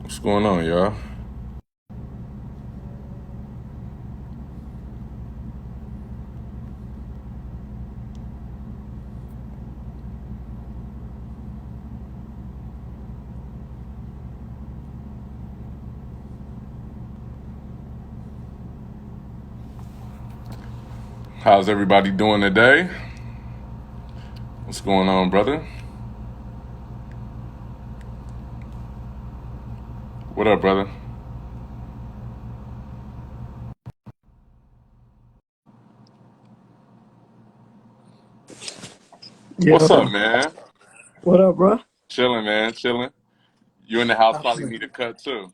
What's going on, y'all? How's everybody doing today? What's going on, brother? What up, brother? What's Yeah. up, man? What up, bro? Chilling, man. Chilling. You in the house I probably feel- need a cut too.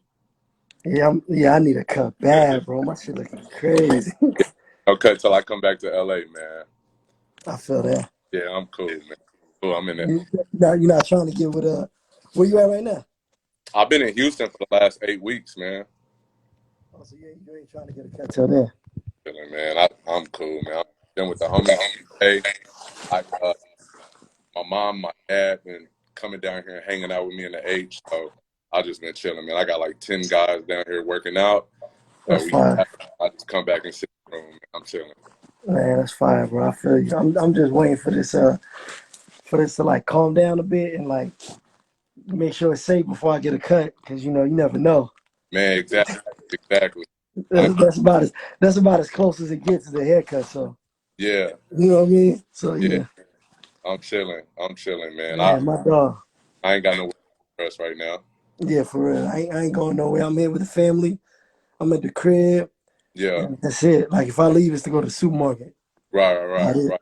yeah, I need a cut bad, bro. My shit looking crazy. No cut till I come back to LA, man. I feel that. Yeah, I'm cool, man. Cool. I'm in it. You're not trying to get with where you at right now? I've been in Houston for the last 8 weeks, man. Oh, so you ain't trying to get a cut till then. Chilling, man. I'm cool, man. I'm been with the homies today. I, my mom, my dad, been coming down here and hanging out with me in the H. So I just been chilling, man. I got like 10 guys down here working out. So That's fine. I just come back and sit in the room. Man. I'm chilling. Man, that's fine, bro. I feel you. I'm just waiting for this to like calm down a bit and like make sure it's safe before I get a cut, because you never know. Man, exactly. I That's about as close as it gets to the haircut. So yeah, you know what I mean. So yeah. yeah, I'm chilling. I'm chilling, man. man, my dog. I ain't got no stress right now. Yeah, for real. I ain't going nowhere. I'm here with the family. I'm at the crib, Yeah, and that's it. Like if I leave, it's to go to the supermarket. About it. right.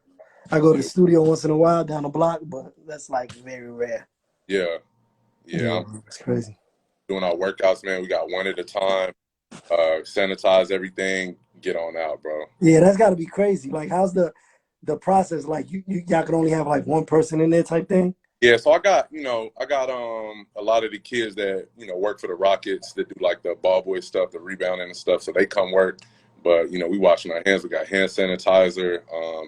I go to the Yeah, studio once in a while down the block, but that's like very rare. yeah, yeah. Yeah, I'm it's crazy. doing our workouts, man. We got one at a time. Sanitize everything. Get on out, bro. Yeah, that's got to be crazy. Like, how's the process? Like, y'all can only have like one person in there type thing. Yeah, so I got a lot of the kids that, work for the Rockets that do like the ball boy stuff, the rebounding and stuff. So they come work, but we washing our hands. We got hand sanitizer,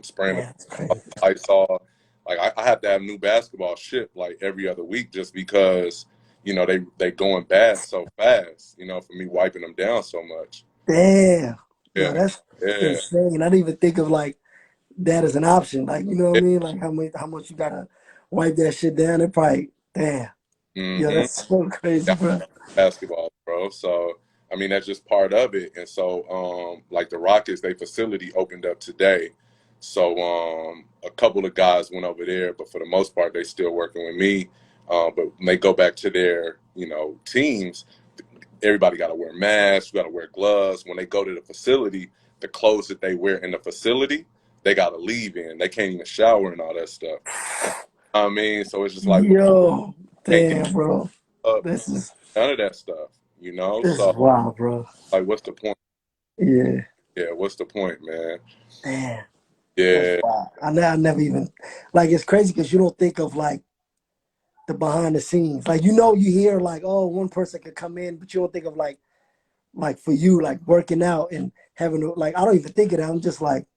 spraying Yeah, it's crazy. the Lysol. Like I have to have new basketball shipped like every other week just because, they going bad so fast, for me wiping them down so much. Damn. No, Yeah. that's Yeah. insane. I didn't even think of like that as an option. Like, you know what Yeah. I mean? Like how much you gotta wipe that shit down. It probably damn. Yeah, Mm-hmm. that's so crazy, bro. Basketball, bro. So I mean that's just part of it. And so like the Rockets, they facility opened up today. So a couple of guys went over there, but for the most part they still working with me. But when they go back to their, teams, everybody gotta wear masks, you gotta wear gloves. When they go to the facility, the clothes that they wear in the facility, they gotta leave in. They can't even shower and all that stuff. I mean, so it's just like Yo, can't get damn, bro. up, This is none of that stuff. this is So wild, bro. like, what's the point? Yeah, Yeah, what's the point, man? damn, that's Yeah, wild. I never even like it's crazy because you don't think of like the behind the scenes. Like you hear like oh one person could come in, but you don't think of like for you like working out and having to like I don't even think of that. I'm just like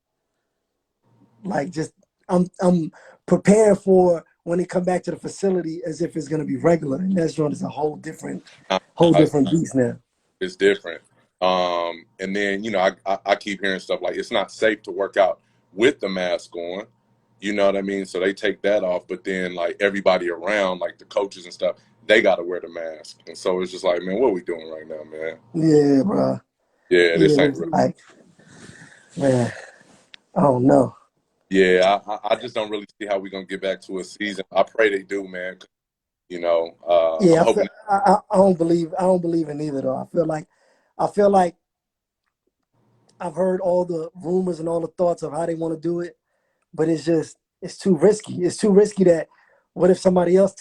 just I'm preparing for when they come back to the facility as if it's gonna be regular, and that's joint is a whole I, different beast now. it's different. And then I keep hearing stuff like it's not safe to work out with the mask on. You know what I mean? So they take that off, but then like everybody around, like the coaches and stuff, they got to wear the mask. And so it's just like, man, what are we doing right now, man? Yeah, bro. Yeah, this Yeah, ain't it's real. like man, I don't know. Yeah, I just don't really see how we're gonna get back to a season. I pray they do, man. I'm Yeah, hoping. I don't believe in either though. I feel like I've heard all the rumors and all the thoughts of how they want to do it, but it's too risky. It's too risky that what if somebody else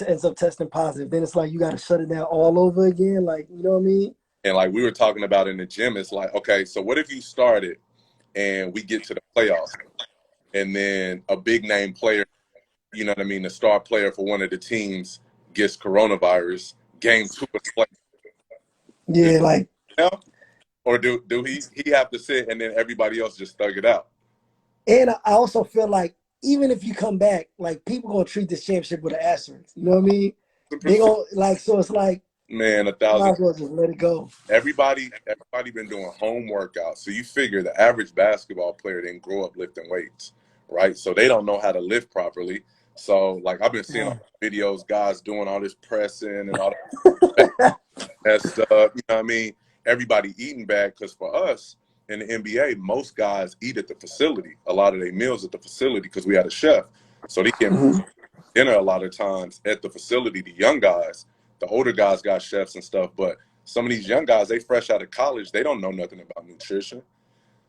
ends up testing positive? Then it's like you got to shut it down all over again. Like you know what I mean? And like we were talking about in the gym, it's like, okay, so what if you started and we get to the playoffs and then a big name player, you know what I mean, the star player for one of the teams gets coronavirus, game two of the play. Is Yeah, like now? Or do he have to sit and then everybody else just thug it out? and I also feel like even if you come back, like people gonna treat this championship with an asterisk. You know what I mean? They 100%. gonna like so it's like man, a Might thousand. as well just let it go. Everybody been doing home workouts. So you figure the average basketball player didn't grow up lifting weights, right? So they don't know how to lift properly. So like I've been seeing all Yeah. these videos, guys doing all this pressing and all that stuff. You know what I mean? Everybody eating bad because for us in the NBA, most guys eat at the facility. A lot of their meals at the facility because we had a chef. So they get Mhm. dinner a lot of times at the facility. The young guys, the older guys got chefs and stuff, but some of these young guys, they fresh out of college, they don't know nothing about nutrition.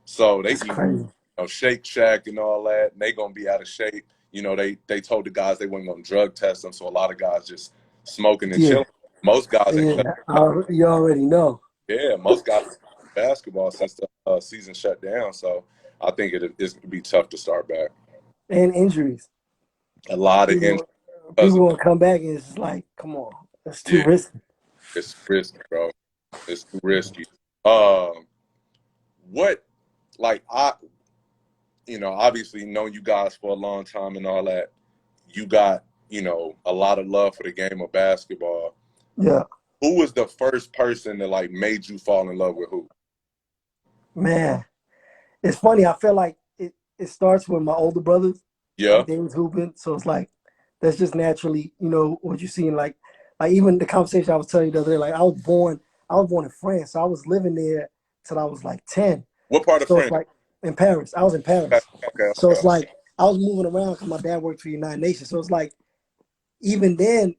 So they That's eat, crazy. Shake Shack and all that, and they gonna be out of shape. They told the guys they weren't gonna drug test them, so a lot of guys just smoking and Yeah. chilling. Most guys ain't Yeah. You already know. yeah, most guys basketball since the season shut down. So I think it's gonna be tough to start back. And injuries. A lot of injuries. People people gonna come back and it's just like, come on, that's too Yeah, risky. it's risky, bro. It's too risky. Um, what like obviously known you guys for a long time and all that. You got a lot of love for the game of basketball. Yeah, Who was the first person that like made you fall in love with who? man. It's funny. I feel like it starts with my older brothers. Yeah. Like they was hooping, so it's like that's just naturally, what you see in like even the conversation I was telling you the other day. Like I was born in France, so I was living there till I was like 10. What part of So it's France? like in Paris. I was in Okay, Paris, okay, so it's okay. like I was moving around because my dad worked for the United Nations. So it's like even then,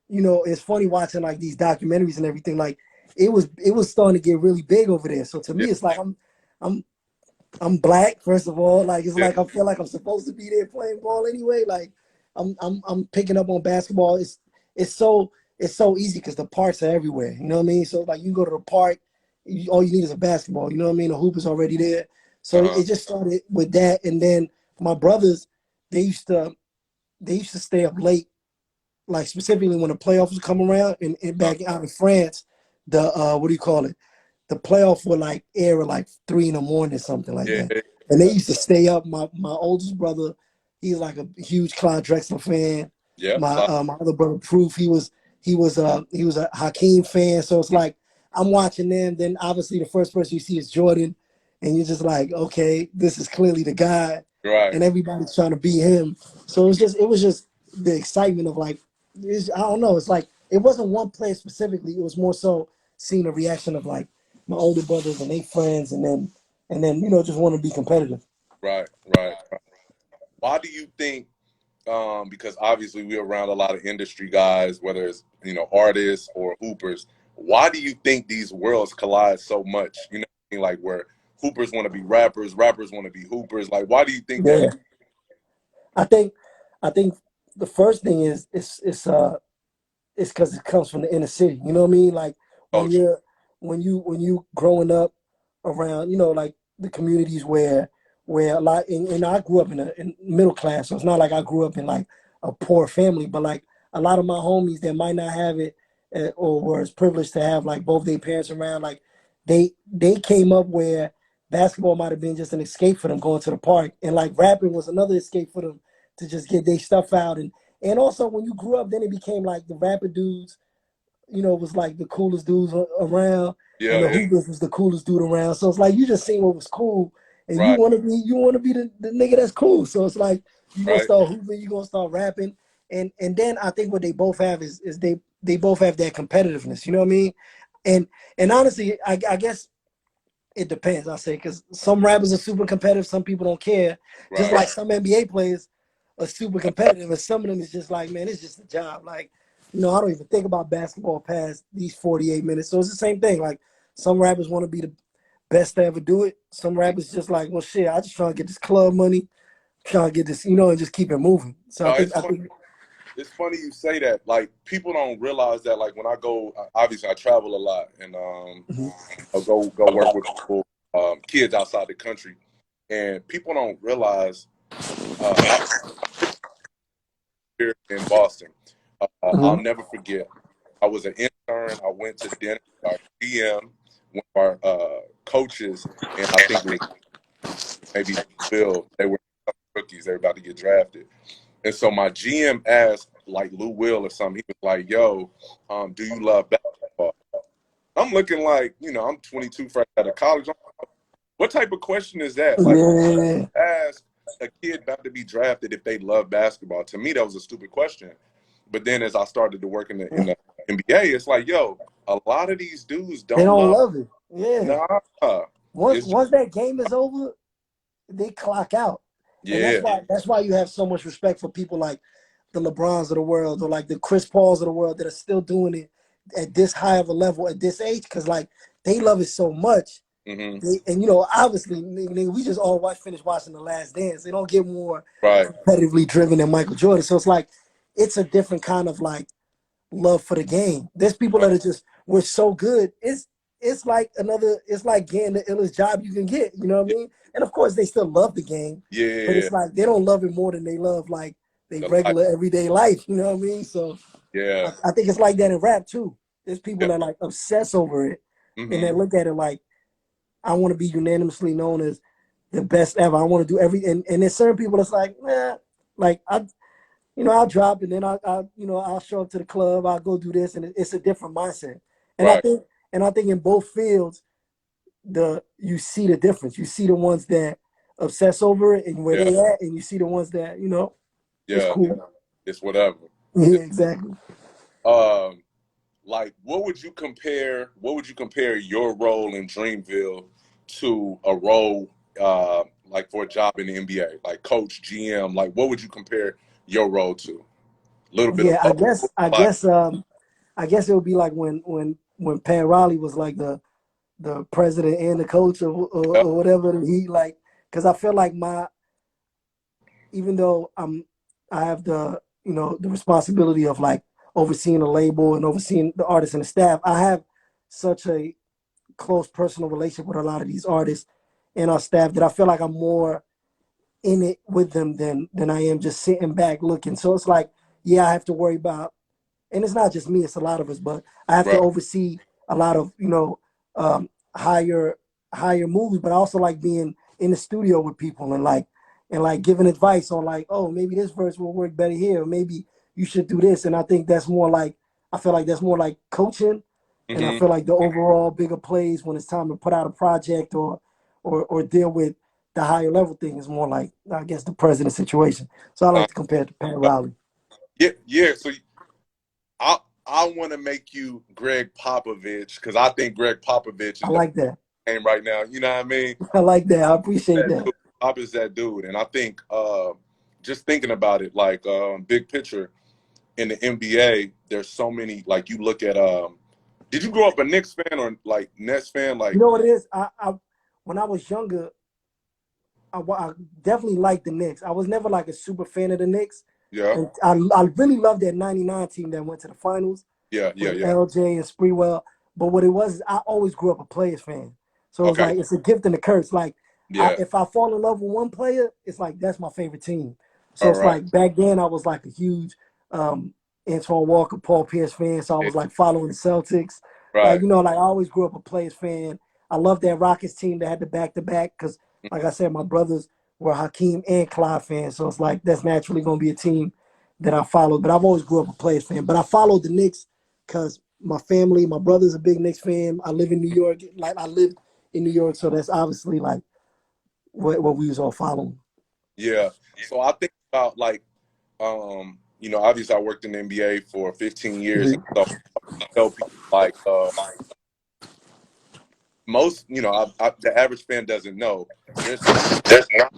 it's funny watching like these documentaries and everything. Like it was starting to get really big over there. So to Yeah, me, it's like I'm I'm black, first of all. Like it's yeah, like I feel like I'm supposed to be there playing ball anyway. Like I'm picking up on basketball. It's so easy because the parks are everywhere. You know what I mean? So like you go to the park, all you need is a basketball. You know what I mean? The hoop is already there. So uh-huh. it just started with that, and then my brothers, they used to they used to stay up late, like specifically when the playoffs would come around, and uh back out in France, the what do you call it? The playoff would like air at like 3 in the morning, something like Yeah, that. And they used to stay up. My oldest brother, he's like a huge Clyde Drexler fan. yeah. My other brother Proof, he was a Hakeem fan. So it's like I'm watching them. Then obviously the first person you see is Jordan, and you're just like, okay, this is clearly the guy, Right, and everybody's trying to beat him. So it was just the excitement of like, I don't know. It's like it wasn't one player specifically. It was more so seeing the reaction of like my older brothers and their friends, and then just want to be competitive. right, right. Why do you think? Because obviously we're around a lot of industry guys, whether it's artists or hoopers. Why do you think these worlds collide so much? You know, what I mean? Like where hoopers want to be rappers, rappers want to be hoopers. Like, why do you think that is? Yeah, I think I think the first thing is it's because it comes from the inner city. You know what I mean? Like when Culture. you're when you growing up around, like the communities where a lot, and I grew up in middle class, so it's not like I grew up in like a poor family, but like a lot of my homies that might not have it, or was privileged to have like both their parents around, like they came up where basketball might have been just an escape for them going to the park, and like rapping was another escape for them to just get their stuff out. And also, when you grew up, then it became like the rapper dudes, was like the coolest dudes around, and Yeah, the yeah, hoopers was the coolest dude around. So it's like you just seen what was cool, and you right, want to be you want to be the nigga that's cool. So it's like you gonna right, start hooping, you gonna start rapping, and then I think what they both have is they both have that competitiveness. You know what I mean? And and honestly, I guess it depends. I say because some rappers are super competitive, some people don't care. Just right, like some NBA players are super competitive, and some of them is just like, man, it's just a job. Like, I don't even think about basketball past these 48 minutes. So it's the same thing. Like some rappers want to be the best to ever do it. Some rappers just like, well, shit, I just trying to get this club money, trying to get this, and just keep it moving. So I No, think it's I funny. think It's funny you say that. Like people don't realize that. Like when I go, obviously I travel a lot, and mhm, I'll go work with people, kids outside the country, and people don't realize. I here in Boston. I'll mhm. never forget. I was an intern. I went to dinner with our GM, one of our coaches, and I think it was maybe Bill. They were rookies. They were about to get drafted. And so my GM asked like Lou Will or something. He was like, "Yo, do you love basketball?" I'm looking like, I'm 22, fresh out of college. What type of question is that? Like, Yeah. ask a kid about to be drafted if they love basketball. To me, that was a stupid question. But then as I started to work in the NBA, it's like, yo, a lot of these dudes They don't don't love. love it. Yeah. Nah, Once it's just, once that game is over, they clock out. And yeah. that's why you have so much respect for people like the LeBrons of the world or like the Chris Pauls of the world that are still doing it at this high of a level at this age, because like they love it so much. Hmm. And obviously, we just all finished watching The Last Dance. They don't get more Right. competitively driven than Michael Jordan. So it's like it's a different kind of like love for the game. There's people that Right. are just we're so good. It's like getting the illest job you can get. You know what I Yeah. mean? And of course, they still love the game, but Yeah. it's like they don't love it more than they love like they The life. regular everyday life. You know what I mean? So Yeah. I think it's like that in rap too. There's people Yeah. that like obsess over it and they Hmm. look at it like I want to be unanimously known as the best ever. I want to do every and there's certain people that's like, nah, like I'll drop and then I'll show up to the club. I'll go do this, and it's a different mindset. And I Right. think, in both fields, you see the difference. You see the ones that obsess over it and where Yeah. they at, and you see the ones that it's Yeah. cool. It's whatever. Yeah, exactly. Um, like, what would you compare your role in Dreamville to a role like for a job in the NBA, like coach, GM? Like, what would you compare your role to? A little bit of Yeah, I both. guess I Like, guess I guess it would be like when Pat Riley was like the president and the coach yeah, or whatever. He like because I feel like even though I have the responsibility of like overseeing the label and overseeing the artists and the staff. I have such a close personal relationship with a lot of these artists and our staff that I feel like I'm more in it with them than I am just sitting back looking. So it's like, yeah, I have to worry about, and it's not just me, it's a lot of us, but I have to right. oversee a lot of, um, higher higher moves, but I also like being in the studio with people and like giving advice on like, oh, maybe this verse will work better here, or maybe you should do this. And I feel like that's more like coaching, and I Hmm. feel like the overall bigger plays when it's time to put out a project or deal with the higher level thing is more like I guess the president situation. So I Uh, like to compare it to Pat Riley. yeah, yeah. So I I want to make you Greg Popovich because I think Greg Popovich I is the like that. game right now. You know what I mean? I like that. I Pop appreciate that that. dude. Pop is that dude, and I think just thinking about it, like big picture in the NBA, there's so many. Like you look at did you grow up a Knicks fan or like Nets fan? You Like know what it is? I when I was younger, I definitely liked the Knicks. I was never like a super fan of the Knicks, yeah, and I really loved that '99 team that went to the finals yeah, yeah, with yeah. LJ and Spreewell. But what it was, is I always grew up a Players fan, so it's Okay, like it's a gift and a curse. Like yeah. if I fall in love with one player, it's like that's my favorite team. So All it's right, like back then I was like a huge um, Antoine Walker, Paul Pierce fan, so I yeah, was like following the Celtics. Like right. like I always grew up a Players fan. I love that Rockets team that had the back to back because, like I said, my brothers were Hakeem and Clyde fans, so it's like that's naturally going to be a team that I followed. But I've always grew up a Players fan. But I followed the Knicks because my family, my brother's a big Knicks fan. I live in New York, like I lived in New York, so that's obviously like what we was all following. Yeah. So I think about like obviously I worked in the NBA for 15 years, and so I tell people like most, the average fan doesn't know there's not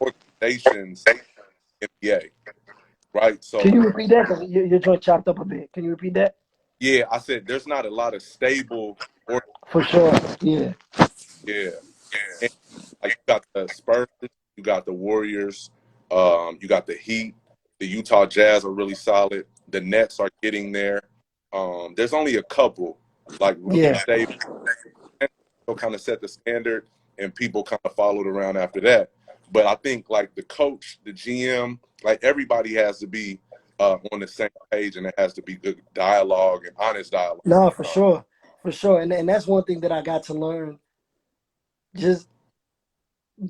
organizations in the NBA, right? Can So you repeat that? Because your joint chopped up a bit. Can you repeat that? yeah, I said there's not a lot of stable or For sure. Yeah. yeah. And like you got the Spurs, you got the Warriors, you got the Heat, the Utah Jazz are really solid. The Nets are getting there. There's only a couple like really Yeah. stable kind of set the standard and people kind of followed around after that. But I think like the coach, the GM, like everybody has to be on the same page and it has to be good dialogue and honest dialogue. No, for sure. For sure. And that's one thing that I got to learn just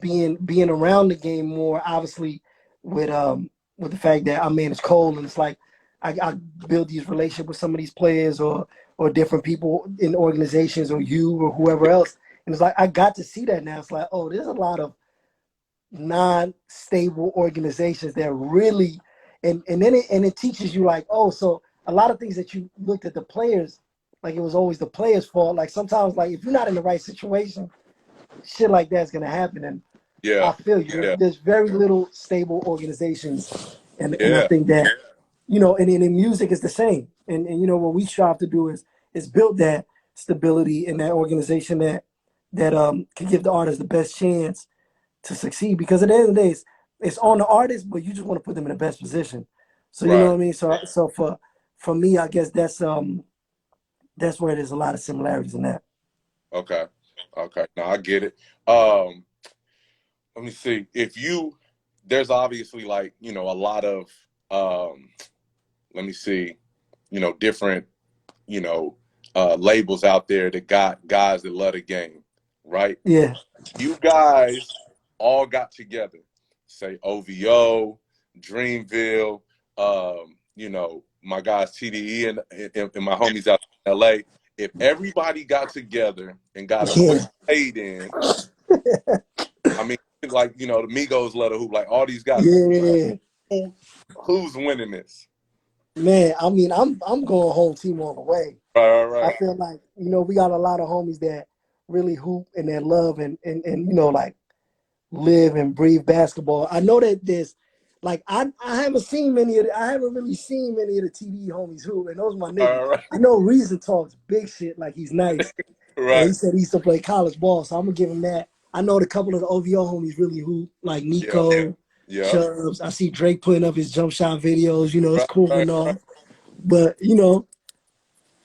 being around the game more, obviously, with the fact that I manage Cole and it's like I build these relationships with some of these players or or different people in organizations or you or whoever else. And it's like I got to see that now. It's like, oh, there's a lot of non-stable organizations that really and then it teaches you like, oh, so a lot of things that you looked at the players like it was always the players' fault. Like sometimes like if you're not in the right situation, shit like that's gonna happen. And I Yeah. feel you. Yeah. There's very little stable organizations, and I Yeah. think that and in music is the same. And what we strive to do is build that stability in that organization that can give the artist the best chance to succeed. Because at the end of the day, it's on the artist, but you just want to put them in the best position. So you know Right. what I mean. So for me, I guess that's where there's a lot of similarities in that. Okay. Okay. Now I get it. Um, let me see. There's obviously like, a lot of, um, let me see, different, you know, labels out there that got guys that love the game, right? Yeah, You guys all got together, say OVO, Dreamville, my guys TDE and my homies out in LA. If everybody got together and got a yeah, hood paid in, I mean, like, the Migos let a hoop, like all these guys, yeah. who's winning this? Man, I mean, I'm going home team all the way. Right, right, I right. feel like we got a lot of homies that really hoop and that love and like live and breathe basketball. I know that there's like I haven't seen I haven't really seen many of the TV homies hoop, and those are my niggas. Right, I know Reason talks big shit like he's nice, and right. he said he used to play college ball, so I'm gonna give him that. I know the couple of the OVO homies really hoop, like Yeah, Nico, yeah. Chubbs. I see Drake putting up his jump shot videos. It's Right, cool right, and right. all, but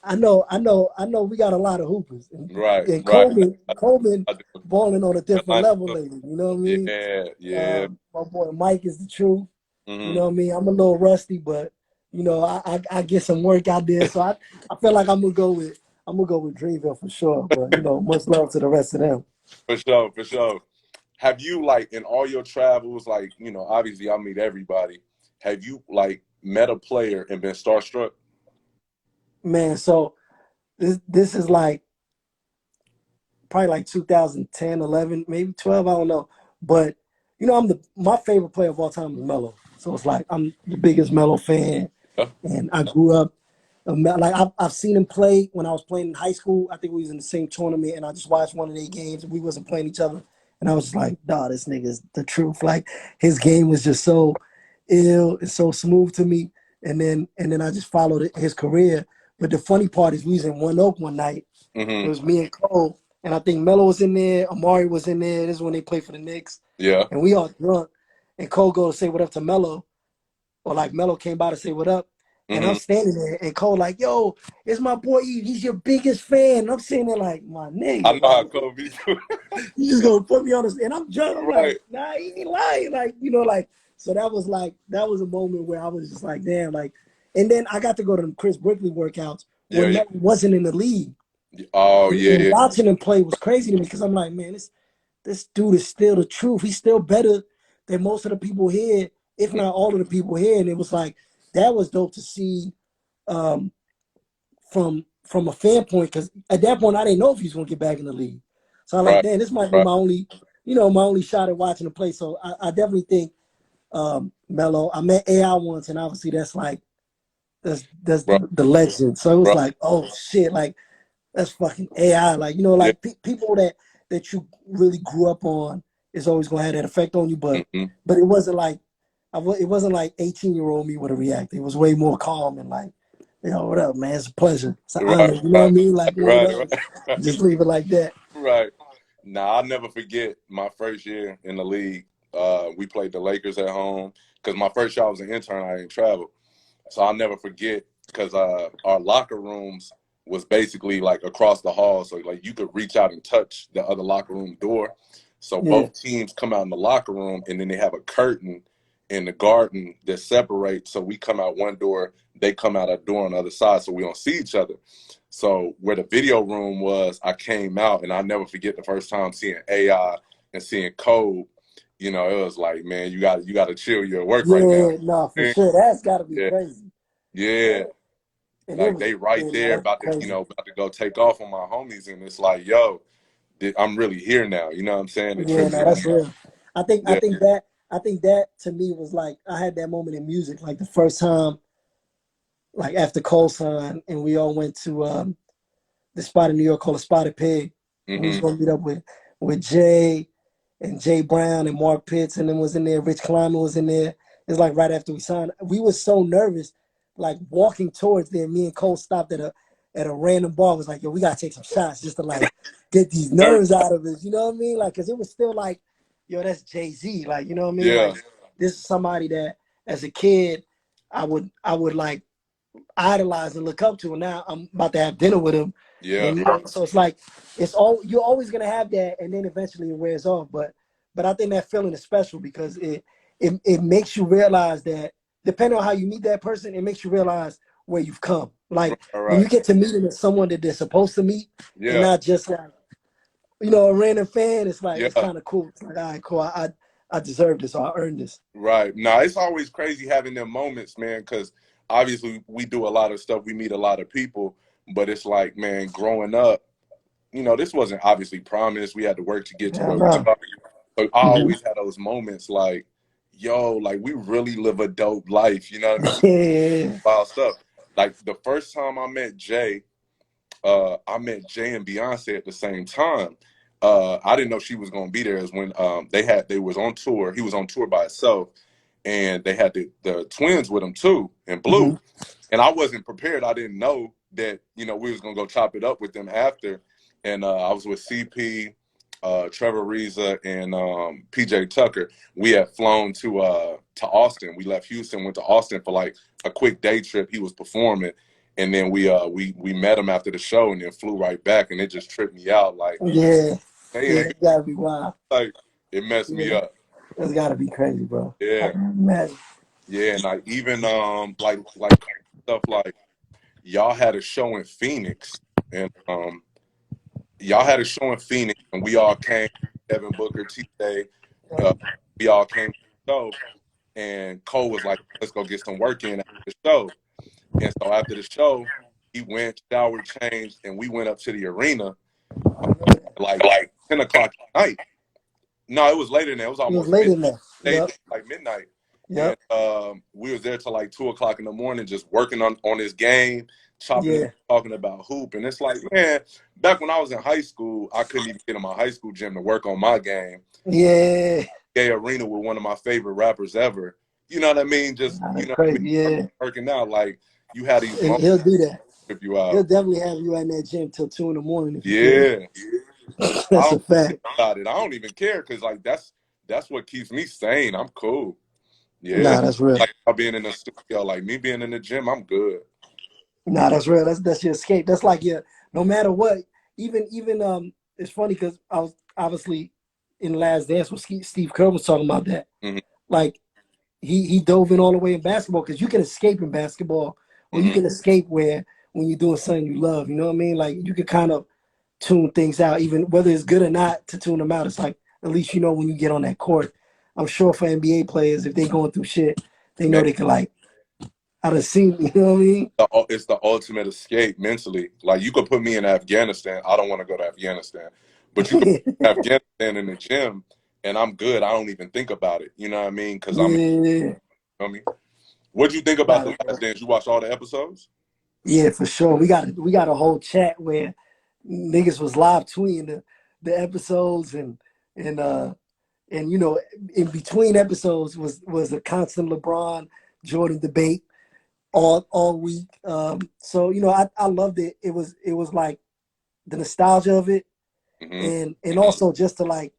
I know we got a lot of hoopers. Right, And right. Coleman I do. balling on a different I level do. lately. You know what I mean? Yeah, yeah. My boy Mike is the truth. You Hmm. know what I mean? I'm a little rusty, but I get some work out there. So I feel like I'm gonna go with Dreamville for sure. But much love to the rest of them. For sure, for sure. Have you like in all your travels, like, obviously I meet everybody. Have you like met a player and been starstruck? Man, so this is like probably like 2010, 11, maybe 12, I don't know. But my favorite player of all time is Melo. So it's like I'm the biggest Melo fan, Yeah. and I grew up like I've seen him play when I was playing in high school. I think we was in the same tournament, and I just watched one of their games, and we wasn't playing each other, and I was just like, "Dawg, this nigga's the truth." Like his game was just so ill and so smooth to me, and then I just followed his career. But the funny part is, we was in One Oak one night. It Hmm. was me and Cole, and I think Melo was in there. Amari was in there. This is when they played for the Knicks, Yeah. and we all drunk. And Cole go to say what up to Melo, or like Melo came by to say what up. And I'm Hmm. standing there, and Cole like, "Yo, it's my boy Eve. He's your biggest fan." And I'm sitting there like, "My I nigga, know how like Kobe do. you just gonna put me on this?" And I'm drunk. I'm like, Right. "Nah, he ain't lying." Like So that was a moment where I was just like, "Damn!" Like, and then I got to go to the Chris Brickley workouts Yeah, when yeah. Melo wasn't in the league, Oh, and, yeah, and yeah. watching him play was crazy to me because I'm like, man, this dude is still the truth. He's still better than most of the people here, if not all of the people here. And it was like that was dope to see um, from a fan point because at that point I didn't know if he was gonna get back in the league. So I like, Right, damn, this might be right, my only shot at watching him play. So I definitely think Melo. I met AI once, and obviously that's right, the legend. So it was right. like, oh shit, like that's fucking AI. Like Yeah. like people that you really grew up on is always gonna have that effect on you. But Hmm. but it wasn't like it wasn't like 18-year-old me would have reacted. It was way more calm and like, what up, man? It's a pleasure. It's an honor. Right, You know what I right, mean? Like one of right, those. right, Just leave it like that. right. Nah, I'll never forget my first year in the league. We played the Lakers at home because my first year I was an intern. I didn't travel. So I'll never forget because our locker rooms was basically like across the hall. So like you could reach out and touch the other locker room door. So Yeah. both teams come out in the locker room and then they have a curtain in the garden that separates. So we come out one door, they come out a door on the other side so we don't see each other. So where the video room was, I came out and I'll never forget the first time seeing AI and seeing code. It was like, man, you got to chill your work right now. Yeah, no, for sure. That's got to be Yeah, crazy. yeah. Yeah. And it Like was, they right man, there that's about to, crazy. about to go take off on my homies, and it's like, yo, I'm really here now. You know what I'm saying? It Yeah, tripped no, me that's out. real. I think I Yeah. think that I think that to me was like I had that moment in music, like the first time, like after Coleson, and we all went to the spot in New York called a Spotted Pig. We was Hmm. gonna meet up with Jay and Jay Brown and Mark Pitts, and then was in there. Rich Kleiman was in there. It's like right after we signed. We were so nervous, like walking towards there. Me and Cole stopped at a random bar. Was like, yo, we gotta take some shots just to like get these nerves out of us. You know what I mean? Like, cause it was still like, yo, that's Jay-Z. Like, you know what I mean? Yeah. Like, this is somebody that as a kid I would like idolize and look up to, and now I'm about to have dinner with him, Yeah. and you know, so it's like it's all you're always gonna have that, and then eventually it wears off. But I think that feeling is special because it makes you realize that depending on how you meet that person, it makes you realize where you've come. Right. Like when you Right. get to meet them as someone that they're supposed to meet, and Yeah. not just like a random fan. It's like it's Yeah. kind of cool. It's like, all right, cool. I deserve this, or I earned this. Right. Now it's always crazy having them moments, man, because obviously we do a lot of stuff, we meet a lot of people, but it's like, man, growing up, this wasn't obviously promised. We had to work to get to Yeah, where we no. are. But I Mm-hmm. always had those moments like, yo, like we really live a dope life. You know what I mean? We Yeah. wild stuff. Like the first time I met Jay and Beyonce at the same time. I didn't know she was gonna be there. Is when they was on tour. He was on tour by himself, and they had the twins with him too in Mm-hmm. blue. And I wasn't prepared. I didn't know that we was gonna go chop it up with them after. And I was with CP, Trevor Reza, and PJ Tucker. We had flown to Austin. We left Houston, went to Austin for like a quick day trip. He was performing, and then we met him after the show, and then flew right back. And it just tripped me out. Like, Yeah. Yeah, damn, it gotta be wild. like it messed me Yeah, up. it's gotta be crazy, bro. I Yeah, can imagine. yeah, and like even like stuff like y'all had a show in Phoenix, and y'all had a show in Phoenix, and we all came. Devin Booker, TJ, uh, we all came to the show, and Cole was like, "Let's go get some work in after the show." And so after the show, he went, showered, changed, and we went up to the arena at like Like 10 o'clock at night. No, it was later than that. It was it was almost later than that. midday, Yep. like midnight. And Yep. we was there till like 2 o'clock in the morning, just working on his game, chopping it, Yeah. talking about hoop. And it's like, man, back when I was in high school, I couldn't even get in my high school gym to work on my game. Yeah. Gay Arena with one of my favorite rappers ever. You know what I mean? Just Nah, you that's know what I mean? crazy. Yeah. Working out, like you had these moments He'll do that. trip you He'll out. definitely have you in that gym till 2 in the morning if he can. Yeah, I That's don't a fact. think about it. I don't even care because like that's what keeps me sane. I'm cool. Yeah, Nah, that's real. like I being in the studio, like me being in the gym, I'm good. Nah, that's real. That's your escape. That's like your no matter what. Even it's funny because I was obviously in Last Dance when Steve Kerr was talking about that. Hmm. Like he dove in all the way in basketball because you can escape in basketball, or you Hmm. can escape where when you're doing something you love. You know what I mean? Like you can kind of tune things out, even whether it's good or not to tune them out. It's like at least you know when you get on that court. I'm sure for NBA players, if they going through shit, they know Man, they can like I done seen. You know what I mean? it's the ultimate escape mentally. Like you could put me in Afghanistan. I don't want to go to Afghanistan, but you could put me in Afghanistan in the gym, and I'm good. I don't even think about it. You know what I mean? Because I'm. Yeah. I mean, what'd you think about Nah, the Last Dance? You watched all the episodes? yeah, for sure. We got a whole chat where niggas was live tweeting the episodes and and in between episodes was a constant LeBron Jordan debate all week. So I loved it. It was like the nostalgia of it Hmm. and also just to like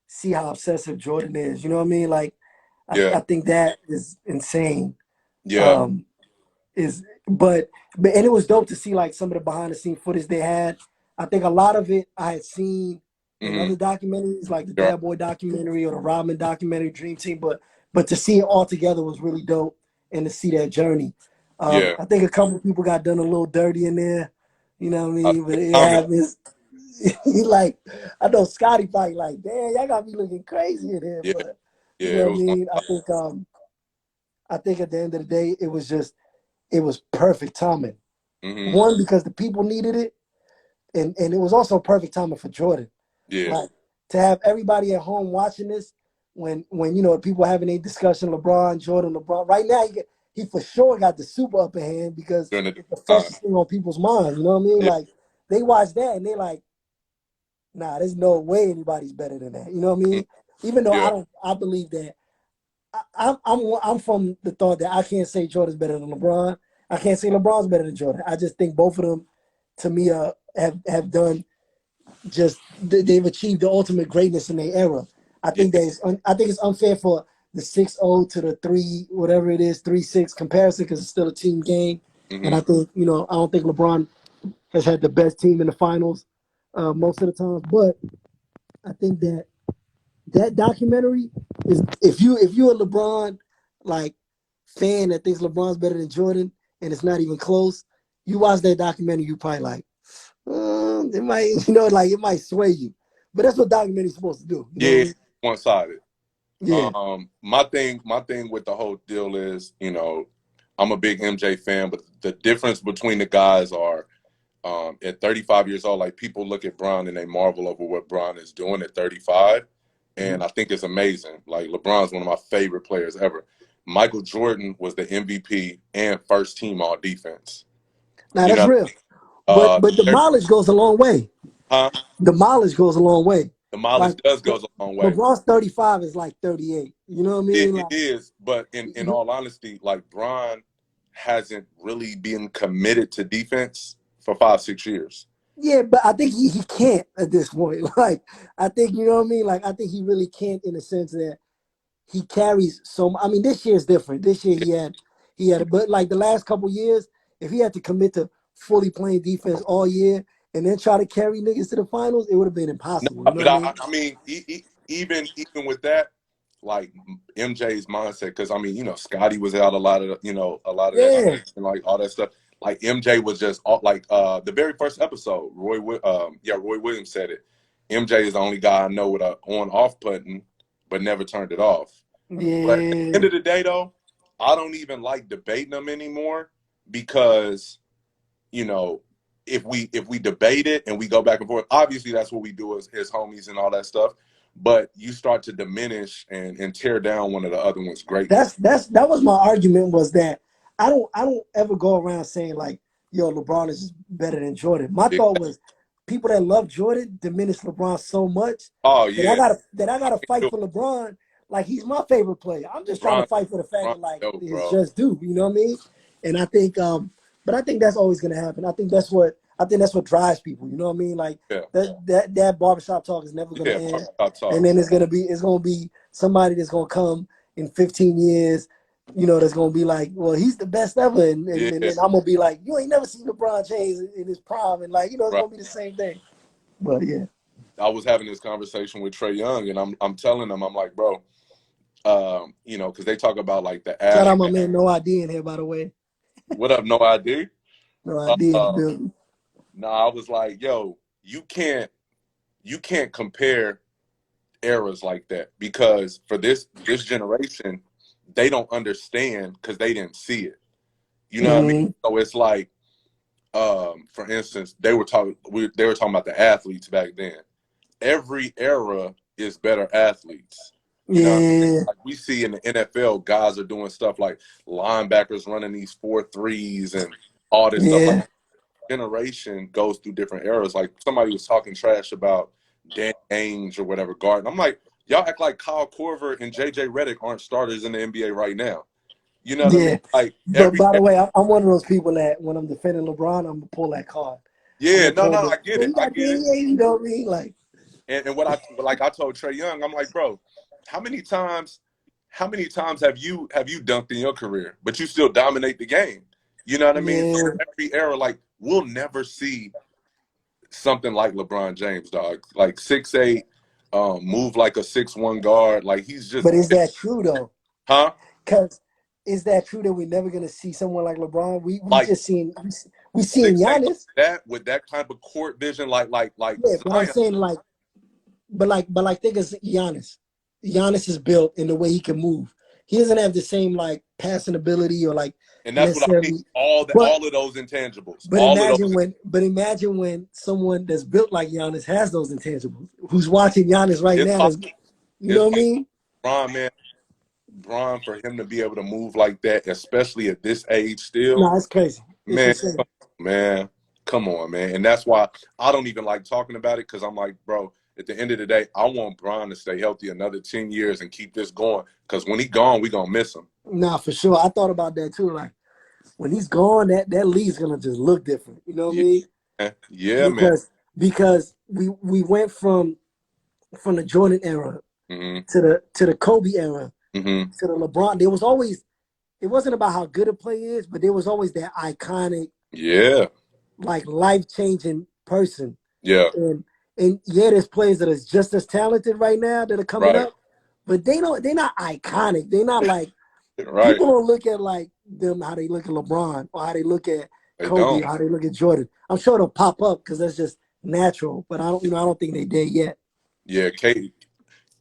see how obsessive Jordan is. You know what I mean? Like Yeah, I think that is insane. yeah. Um, is but and it was dope to see like some of the behind the scene footage they had. I think a lot of it I had seen in Hmm. other documentaries like the Yeah, Bad Boy documentary or the Rodman documentary Dream Team, but to see it all together was really dope and to see that journey. yeah. I think a couple people got done a little dirty in there, you know what I I mean? But think it Tommy. happens. He like I know Scotty fight like, damn, y'all got me looking crazy in here, Yeah, but yeah. you know It what I was one. mean? I think at the end of the day it was just it was perfect timing. Hmm. One, because the people needed it, and it was also perfect timing for Jordan. Yeah. Like to have everybody at home watching this when you know people having a discussion, LeBron, Jordan, LeBron. Right now, he for sure got the super upper hand because During the it's the time. freshest thing on people's minds. You know what I mean? Yeah. Like they watch that and they like, nah, there's no way anybody's better than that. You know what I Mhm. mean? Even though Yeah. I believe that I'm from the thought that I can't say Jordan's better than LeBron. I can't say LeBron's better than Jordan. I just think both of them, to me, have done just they've achieved the ultimate greatness in their era. Yeah. I think it's unfair for the 6-0 to the 3 whatever it is 3-6 comparison because it's still a team game, and Hmm. I think I don't think LeBron has had the best team in the finals most of the time, but I think that documentary is if you're a LeBron like fan that thinks LeBron's better than Jordan and it's not even close, you watch that documentary, you probably like it might like it might sway you, but that's what documentary's supposed to do. You know what Yeah. I mean? One sided. Yeah. My thing with the whole deal is, I'm a big MJ fan, but the difference between the guys are, at 35 years old, like people look at Bron and they marvel over what Bron is doing at 35, Mhm. and I think it's amazing. Like LeBron's one of my favorite players ever. Michael Jordan was the MVP and first team all defense. Now You that's know, real, but the there- mileage goes a long way. huh? The mileage goes a long way. The Like mileage does goes a long way. LeBron's 35 is like 38. You know what I It, mean? it Like is, but in all honesty, like Bron hasn't really been committed to defense for 5, 6 years. yeah, but I think he can't at this point. Like I think you know what I mean. Like I think he really can't in the sense that he carries so. I mean, this year is different. This year he had, but like the last couple years, if he had to commit to fully playing defense all year and then try to carry niggas to the finals, it would have been No, impossible. You know but what I mean? I mean, even with that, like MJ's mindset, because I mean, Scotty was out a lot of that, Yeah, and like all that stuff. Like MJ was just like the very first episode. Roy Williams said it. MJ is the only guy I know with a on off button, but never turned it off. But at the end yeah. of the day, though, I don't even like debating them anymore because you know, if we debate it and we go back and forth, obviously that's what we do as homies and all that stuff. But you start to diminish and tear down one of the other one's greatness. That was my argument was that I don't ever go around saying like yo LeBron is better than Jordan. My Yeah. thought was people that love Jordan diminish LeBron so much Oh that I yeah, gotta that I gotta fight for LeBron like he's my favorite player. I'm just trying to Bron, fight for the fact Bron, that like dope, it's bro. just due. You know what I mean? And I think but I think that's always gonna happen. I think that's what drives people. You know what I mean? Like Yeah, that barbershop talk is never gonna yeah. end. Talk, And talk. then it's gonna be somebody that's gonna come in 15 years, that's gonna be like, well, he's the best ever, and Yeah, then I'm gonna be like, you ain't never seen LeBron James in his prime, and like, it's right. gonna be the same thing. But yeah, I was having this conversation with Trey Young, and I'm telling him, I'm like, bro, because they talk about like the shout out athletes. my man No ID in here, by the way. What up? No ID. No Uh, ID in the uh, building. no, I was like, yo, you can't compare eras like that because for this generation, they don't understand because they didn't see it. You know what I mean? Hmm. So it's like, for instance, they were talking about the athletes back then. Every era is better athletes. You know what I mean? Yeah, Like we see in the NFL, guys are doing stuff like linebackers running these 4.3s and all this stuff. Like yeah, generation goes through different eras. Like somebody was talking trash about Dan Ainge or whatever guard. And I'm like, y'all act like Kyle Korver and JJ Redick aren't starters in the NBA right now. You know what I mean? yeah. Like But every by the way, I'm one of those people that when I'm defending LeBron, I'm gonna pull that card. I'm yeah, gonna no, pull no, the I get well, it. you I got get it. 88, you know what I mean? Like, And I told Trey Young, I'm like, bro, how many times have you dunked in your career, but you still dominate the game? You know what I mean? So yeah, every era, like we'll never see something like LeBron James, dog. Like 6'8", move like a 6'1" guard. Like he's just but is that true though? huh? Because is that true that we're never gonna see someone like LeBron? We Like just seen we seen 6'8" like Giannis. that with that type of court vision, like Yeah, but I'm Zion. saying like, think of Giannis. Giannis is built in the way he can move. He doesn't have the same like passing ability or like And that's what I mean. necessarily. But All of those intangibles, all of those. imagine when someone that's built like Giannis has those intangibles, who's watching Giannis right It's now. possible. That's, you know what I mean? Bron, man, Bron, for him to be able to move like that, especially at this age, still, No, it's crazy. It's man, insane. man, come on, man. And that's why I don't even like talking about it because I'm like, bro, at the end of the day, I want Bron to stay healthy another 10 years and keep this going because when he's gone, we going to miss him. Nah, for sure. I thought about that too. Like when he's gone, that league's gonna just look different. You know what I Yeah, mean? yeah, man. Because we went from the Jordan era Mm-hmm. to the Kobe era Mm-hmm. to the LeBron. There was always, it wasn't about how good a player is, but there was always that iconic, Yeah, like life changing person. yeah, And yeah, there's players that are just as talented right now that are coming right, up, but they're not iconic. They're not like, right. people don't look at like them how they look at LeBron or how they look at They Kobe don't. or how they look at Jordan. I'm sure they'll pop up because that's just natural, but I don't think they did yet. Yeah,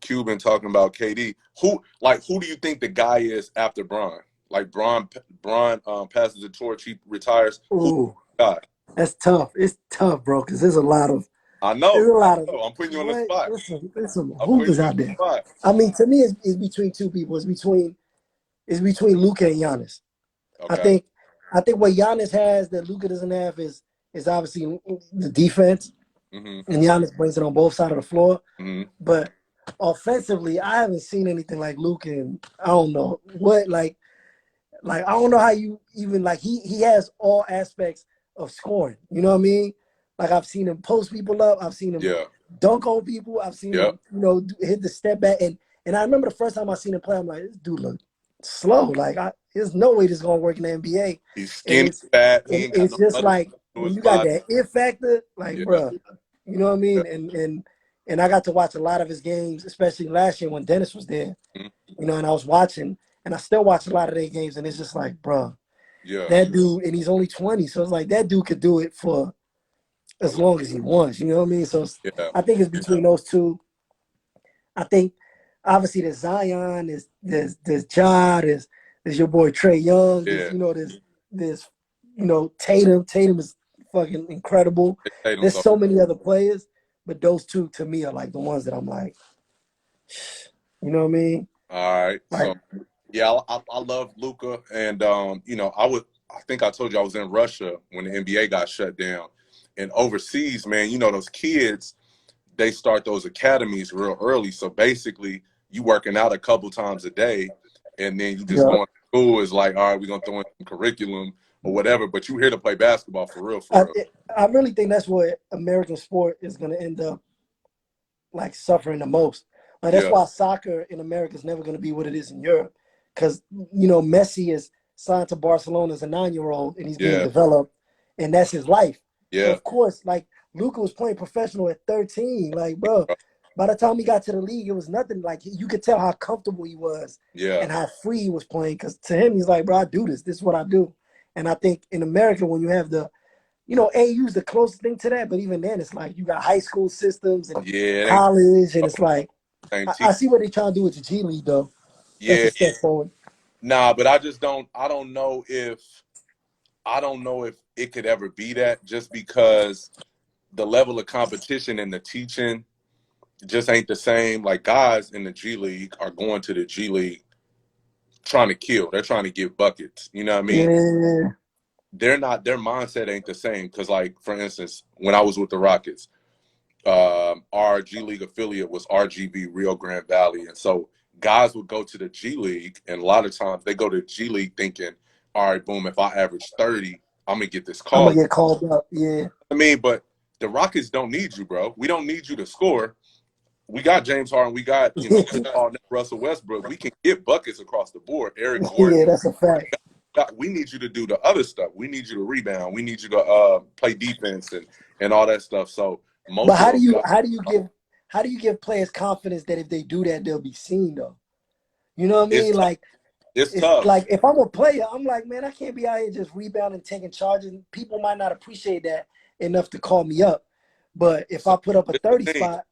Cuban talking about KD. Who do you think the guy is after Bron? Like Bron passes the torch, he retires. Who Ooh, the guy? that's tough. It's tough, bro, because there's a lot of I know. I'm putting you on the what? spot. There's some I'm putting hoopers you on out there. the spot. I mean, to me, it's between two people. It's between Luka and Giannis. I Okay. think I think what Giannis has that Luka doesn't have is obviously the defense, Mm-hmm. and Giannis brings it on both sides of the floor. Mm-hmm. But offensively, I haven't seen anything like Luka, and I don't know what like I don't know how you even like he has all aspects of scoring. You know what I mean? Like I've seen him post people up. I've seen him Yeah. dunk on people. I've seen Yep. him, hit the step back. And I remember the first time I seen him play, I'm like, this dude look slow. Like there's no way this is gonna work in the NBA. He's And skinny, fat. He and ain't got it's no just muscle like to when his you got body. that it factor, like Yeah. bruh, you know what I Yeah. mean? And I got to watch a lot of his games, especially last year when Dennis was there. Mhm. And I was watching, and I still watch a lot of their games, and it's just like, bruh, Yeah. that dude, and he's only 20, so it's like that dude could do it for as long as he wants. You know what I mean? So Yeah. I think it's between those two. I think obviously there's Zion, there's Ja, there's your boy Trey Young, Yeah. there's Tatum. Tatum is fucking incredible. Tatum's There's so. so many other players, but those two to me are like the ones that I'm like, you know what I mean? All right. Like, So yeah, I love Luca, and I think I told you I was in Russia when the NBA got shut down, and overseas, man, those kids, they start those academies real early. So basically, you working out a couple times a day, and then you just yeah, going to school is like, all right, we're gonna throw in some curriculum or whatever. But you here to play basketball for real, I, for real. I really think that's what American sport is going to end up like suffering the most. Like that's Yeah, why soccer in America is never going to be what it is in Europe, because Messi is signed to Barcelona as a 9-year-old and he's being yeah, developed, and that's his life. So yeah, of course, like Luka was playing professional at 13. Like, bro, by the time he got to the league, it was nothing. Like you could tell how comfortable he was yeah. and how free he was playing. Because to him, he's like, bro, I do this. This is what I do. And I think in America, when you have AU's the closest thing to that, but even then, it's like you got high school systems and Yeah, it ain't college, and it's like the same team. I see what they're trying to do with the G League, though. That's a Yeah, step forward. nah, but I just don't. I don't know if it could ever be that, just because the level of competition and the teaching just ain't the same. Like guys in the G League are going to the G League trying to kill. They're trying to get buckets. You know what I mean? Yeah, They're not. Their mindset ain't the same. Because, like, for instance, when I was with the Rockets, our G League affiliate was RGV, Rio Grande Valley, and so guys would go to the G League, and a lot of times they go to the G League thinking, "All right, boom, if I average 30, I'm gonna get this I'm call." gonna get called up. Yeah, I mean, but the Rockets don't need you, bro. We don't need you to score. We got James Harden. We got, Chris Paul, Russell Westbrook. We can get buckets across the board. Eric Gordon. yeah, that's a fact. We need you to do the other stuff. We need you to rebound. We need you to play defense and all that stuff. So But most of those guys, how do you give players confidence that if they do that, they'll be seen though? You know what I it's mean? tough. Like It's it's tough. like if I'm a player, I'm like, man, I can't be out here just rebounding, taking charges. People might not appreciate that enough to call me up. But if So I put up a this 30 the thing. spot,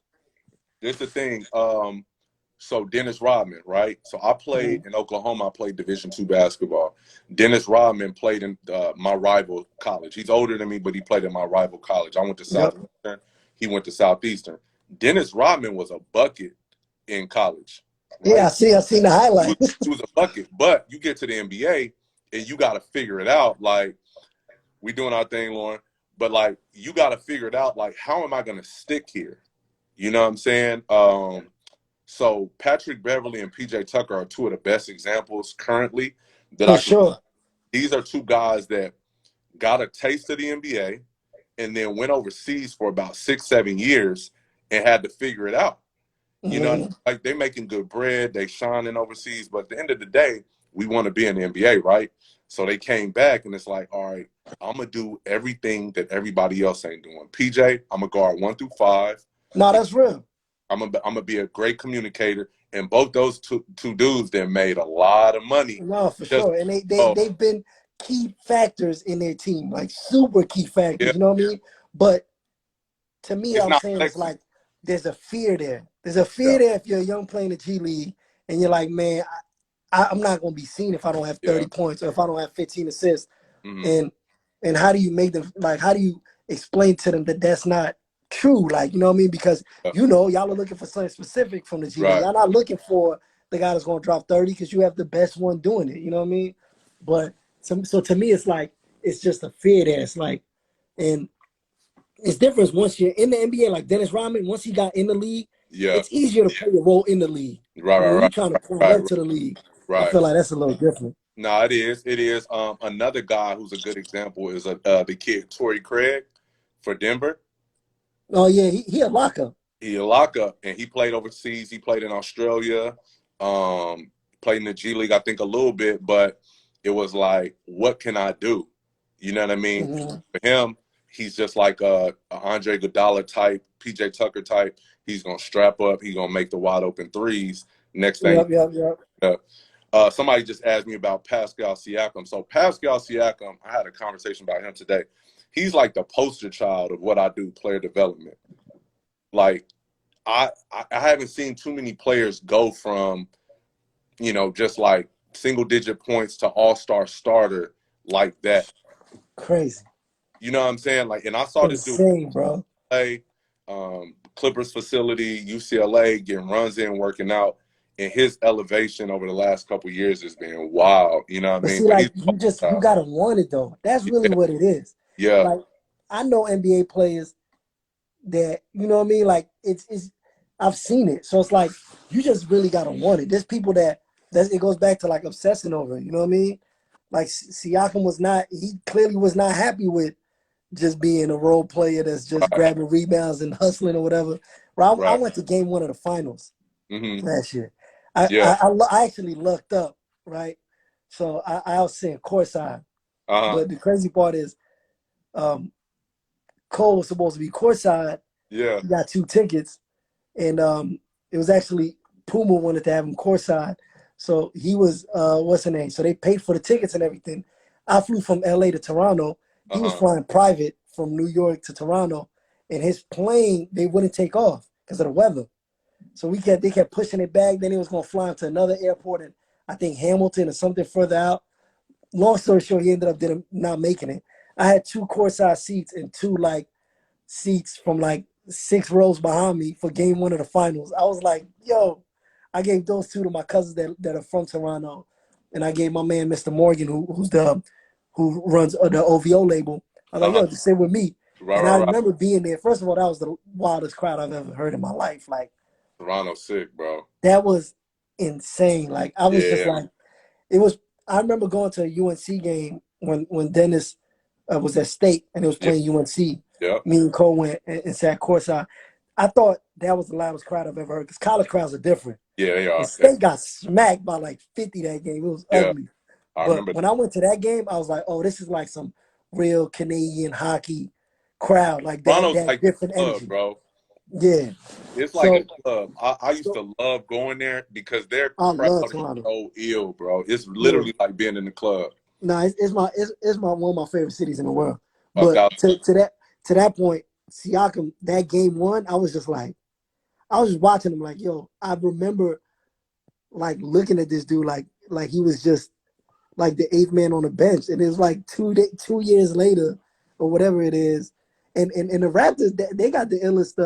This the thing. So Dennis Rodman, right? So I played Mhm. in Oklahoma. I played Division II basketball. Dennis Rodman played in my rival college. He's older than me, but he played in my rival college. I went to Yep. Southeastern. He went to Southeastern. Dennis Rodman was a bucket in college, Yeah, right? I seen the He was, highlight. he was a bucket, but you get to the NBA and you got to figure it out. Like we doing our thing, Lauren, but like you got to figure it out. Like how am I going to stick here? You know what I'm saying? So Patrick Beverly and PJ Tucker are two of the best examples currently that For I can. sure. These are two guys that got a taste of the NBA and then went overseas for about 6, 7 years and had to figure it out. You know, Mhm. like they making good bread, they shining overseas, but at the end of the day, we want to be in the NBA, right? So they came back and it's like, all right, I'm gonna do everything that everybody else ain't doing. PJ, I'm gonna guard 1 through 5. No, that's real. I'm gonna be a great communicator. And both those two dudes that made a lot of money. No, for Just sure. And oh they've been key factors in their team, like super key yeah, factors, you know what I mean? But to me, it's I'm not saying it's sexy. like there's a fear there. There's a Yeah, fear there if you're a young player in the G League and you're like, man, I'm not gonna be seen if I don't have yeah. 30 points or if I don't have 15 assists. Hmm. And how do you make them like? How do you explain to them that that's not true? Like, you know what I mean? Because Yeah. y'all are looking for something specific from the G League. Right. Y'all not looking for the guy that's gonna drop 30 because you have the best one doing it. You know what I mean? But so to me, it's like it's just a fear there. It's like, and it's different once you're in the NBA, like Dennis Rodman, once he got in the league, Yeah. it's easier to play a role in the league. Right. But Right. when you're Right. trying to climb Right. up to the league, I Right. feel like that's a little different. No, it is. It is. Another guy who's a good example is the kid Torrey Craig for Denver. Oh yeah, he a lockup. He a lockup, and he played overseas. He played in Australia. Um, Played in the G League, I think, a little bit, but it was like, what can I do? You know what I mean? Mm-hmm. For him, he's just like a Andre Iguodala type, PJ Tucker type. He's gonna strap up. He's gonna make the wide open threes. Next thing, Yep. somebody just asked me about Pascal Siakam. So Pascal Siakam, I had a conversation about him today. He's like the poster child of what I do, player development. Like I haven't seen too many players go from, just like single digit points to all-star starter like that. Crazy. You know what I'm saying? Like, and I saw this dude Insane, bro. play Clippers facility, UCLA, getting runs in, working out, and his elevation over the last couple of years has been wild. You know what I But mean? see, But he's like you gotta want it though. That's really yeah, what it is. yeah, Like I know NBA players that you know what I mean. Like it's I've seen it, so it's like you just really gotta want it. There's people that it goes back to like obsessing over it. You know what I mean? Like Siakam was not. He clearly was not happy with just being a role player that's just right, grabbing rebounds and hustling or whatever. Bro, I right. went to game one of the finals Hmm. last year. I, Yeah. I, I actually lucked up, right? So I was sitting courtside. Uh huh. But the crazy part is um, Cole was supposed to be courtside. Yeah. He got 2 tickets. And it was actually Puma wanted to have him courtside. So he was, what's the name? So they paid for the tickets and everything. I flew from LA to Toronto. Uh He was huh. flying private from New York to Toronto. And his plane, they wouldn't take off because of the weather. So they kept pushing it back. Then he was going to fly him to another airport in, I think, Hamilton or something further out. Long story short, he ended up not making it. I had 2 courtside seats and 2 seats from like 6 rows behind me for game one of the finals. I was like, yo, I gave those two to my cousins that are from Toronto. And I gave my man, Mr. Morgan, who runs the OVO label. I was Uh like, huh. yo, just sit with me. Right. And I Right. Right. remember being there. First of all, that was the wildest crowd I've ever heard in my life. Like, Toronto sick, bro. that was insane. Like, I was just Yeah. like, it was. I remember going to a UNC game when Dennis was at State and it was Yeah. playing UNC. Yeah. Me and Cole went and sat courtside. I thought that was the loudest crowd I've ever heard because college crowds are different. Yeah. They And are. State got smacked by like 50 that game. It was Yeah. ugly. I But remember. when I went to that game, I was like, oh, this is like some real Canadian hockey crowd, like Toronto's that like the different club, energy. bro. Yeah. It's like a So, club. I used so to love going there because their I crowd love is Toronto. so ill, bro. It's Yeah. literally like being in the club. No, it's my one of my favorite cities in the world. A But thousand. to that point, Siakam, that game one, I was just like, I was just watching him like, yo, I remember like looking at this dude like he was just like the eighth man on the bench, and it's like 2 years later or whatever it is, and the Raptors they got the illest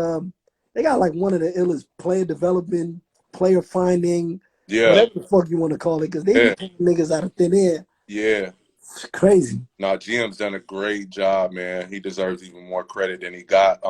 they got like one of the illest player development, player finding, Yeah, whatever the fuck you want to call it, because they be yeah, pulling niggas out of thin air. yeah. It's crazy. Nah, GM's done a great job, man. He deserves even more credit than he got.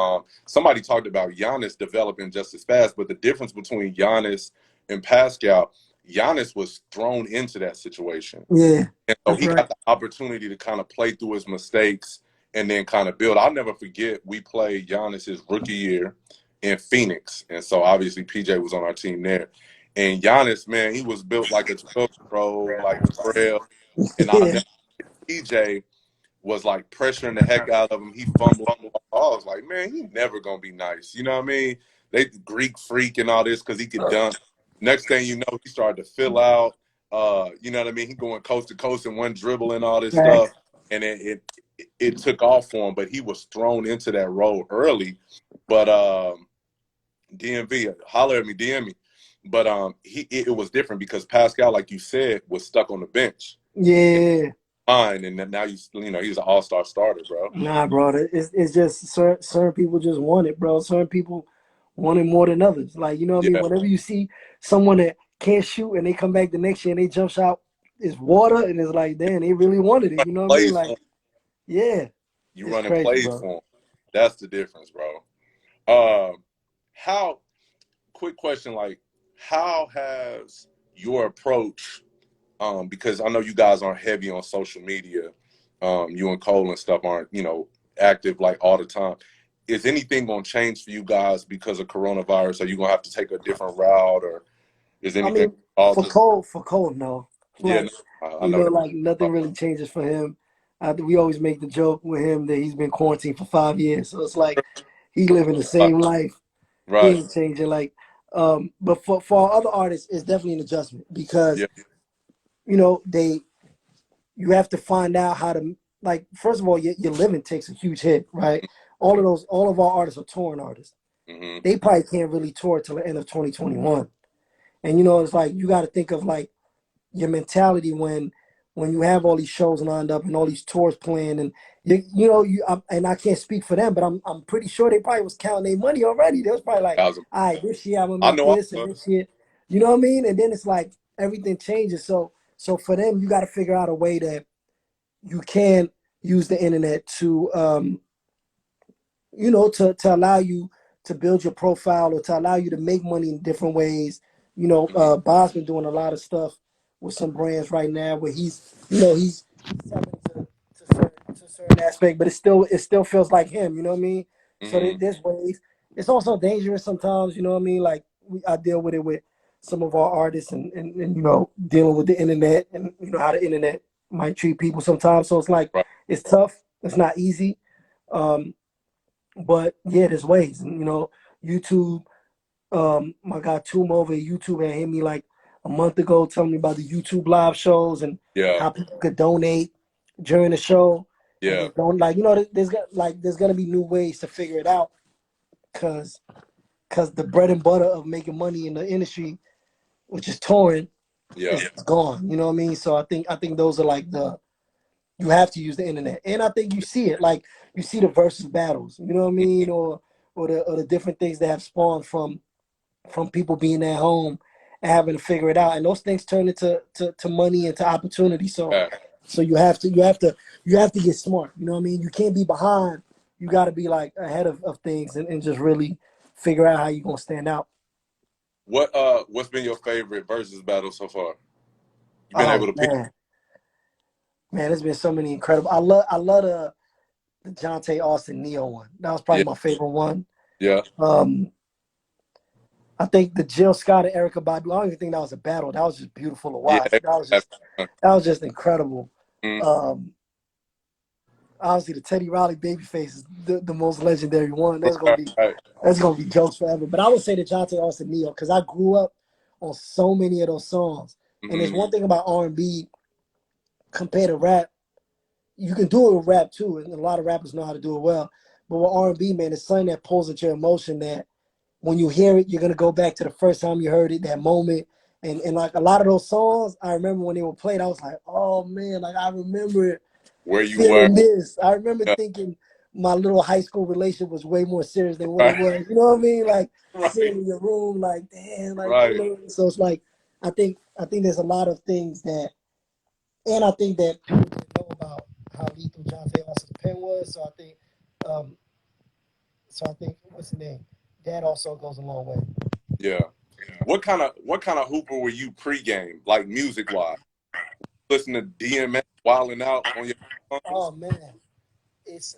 Somebody talked about Giannis developing just as fast, but the difference between Giannis and Pascal, Giannis was thrown into that situation. Yeah, And so that's he right. got the opportunity to kind of play through his mistakes and then kind of build. I'll never forget we played Giannis his rookie year in Phoenix. And so obviously PJ was on our team there. And Giannis, man, he was built like a 12-year-old, like frail. And I Yeah, never PJ was like pressuring the heck out of him. He fumbled. I was like, man, he never gonna be nice. You know what I mean? They Greek freak and all this because he could dunk. Next thing you know, he started to fill out. You know what I mean? He going coast to coast and one dribble and all this right. stuff, and it took off for him. But he was thrown into that role early. But DMV, holler at me, DM me. But it was different because Pascal, like you said, was stuck on the bench. Yeah. Fine, and then now you know he's an all-star starter, bro. Nah, bro. It's just certain people just want it, bro. Certain people want it more than others. Like, you know what I mean? Yeah, Whenever you see someone that can't shoot and they come back the next year and they jump shot is water, and it's like, damn, they really wanted it. You know what I mean? plays Like, for him. yeah, You it's running crazy, plays bro. for him. That's the difference, bro. Um, how? Quick question, like, how has your approach? Because I know you guys aren't heavy on social media. You and Cole and stuff aren't, active like all the time. Is anything gonna change for you guys because of coronavirus? Are you gonna have to take a different route, or is I anything mean, all just? For Cole, no. Yeah, Like, no, I know that. like nothing really changes for him. We always make the joke with him that he's been quarantined for 5 years, so it's like he living the same life. He Right. ain't changing. Like, but for our other artists, it's definitely an adjustment because Yeah. they you have to find out how to, like, first of all, your living takes a huge hit, right? All of our artists are touring artists. Mm-hmm. They probably can't really tour till the end of 2021. And it's like you got to think of like your mentality when you have all these shows lined up and all these tours planned, and and I can't speak for them, but I'm pretty sure they probably was counting their money already. They was probably like, Thousand. all right, this year I'm gonna I make know I this, and was. this year, you know what I mean? And then it's like everything changes. So for them, you got to figure out a way that you can use the internet to to allow you to build your profile or to allow you to make money in different ways. Mm-hmm. Bob's been doing a lot of stuff with some brands right now where he's selling to certain aspect, but it still feels like him. You know what I mean? So Mm-hmm. there's ways. It's also dangerous sometimes. You know what I mean? Like I deal with it with some of our artists, and dealing with the internet, and how the internet might treat people sometimes. So it's like Right. it's tough. It's not easy. But yeah, there's ways. And, YouTube. My guy Tuma over at YouTube had hit me like a month ago, telling me about the YouTube live shows and Yeah. how people could donate during the show, and Yeah. just don't, like, there's gonna be new ways to figure it out, because the bread and butter of making money in the industry, which is touring, Yeah. is gone. You know what I mean? So I think those are like you have to use the internet, and I think you see it, like you see the versus battles. You know what I mean? Or the different things that have spawned from people being at home and having to figure it out, and those things turn into to money and to opportunity. So Yeah. you have to get smart. You know what I mean? You can't be behind. You got to be like ahead of things, and just really figure out how you're gonna stand out. What's been your favorite versus battle so far? You been able Oh to pick? man, there's been so many incredible. I love the Jonte Austin Neo one. That was Yeah. probably my favorite one. Yeah. Um, I think the Jill Scott and Erica Badu. I don't even think that was a battle. That was just beautiful to Yeah. watch. That was just incredible. Mm, Um, Obviously, the Teddy Riley babyface is the most legendary one. That's gonna right. be Right. that's gonna be jokes forever. But I would say the Jonte Austin Neo, because I grew up on so many of those songs. And there's Mm-hmm. one thing about R&B compared to rap. You can do it with rap too, and a lot of rappers know how to do it well. But with R&B, man, it's something that pulls at your emotion, that when you hear it, you're gonna go back to the first time you heard it, that moment, And like a lot of those songs, I remember when they were played, I was like, oh man, like I remember Where you were. feeling this. I remember Yeah, thinking my little high school relationship was way more serious than what it right, was. You know what I mean? Like right, sitting in your room, like damn, like you right. know. So it's like I think there's a lot of things that, and I think that people didn't know about how lethal Jonte Austin's pen was. Um, so I think what's the name? That also goes a long way. Yeah. What kind of hooper were you pregame, like music wise? Listen to DMX wilding out on your Oh phones? man, it's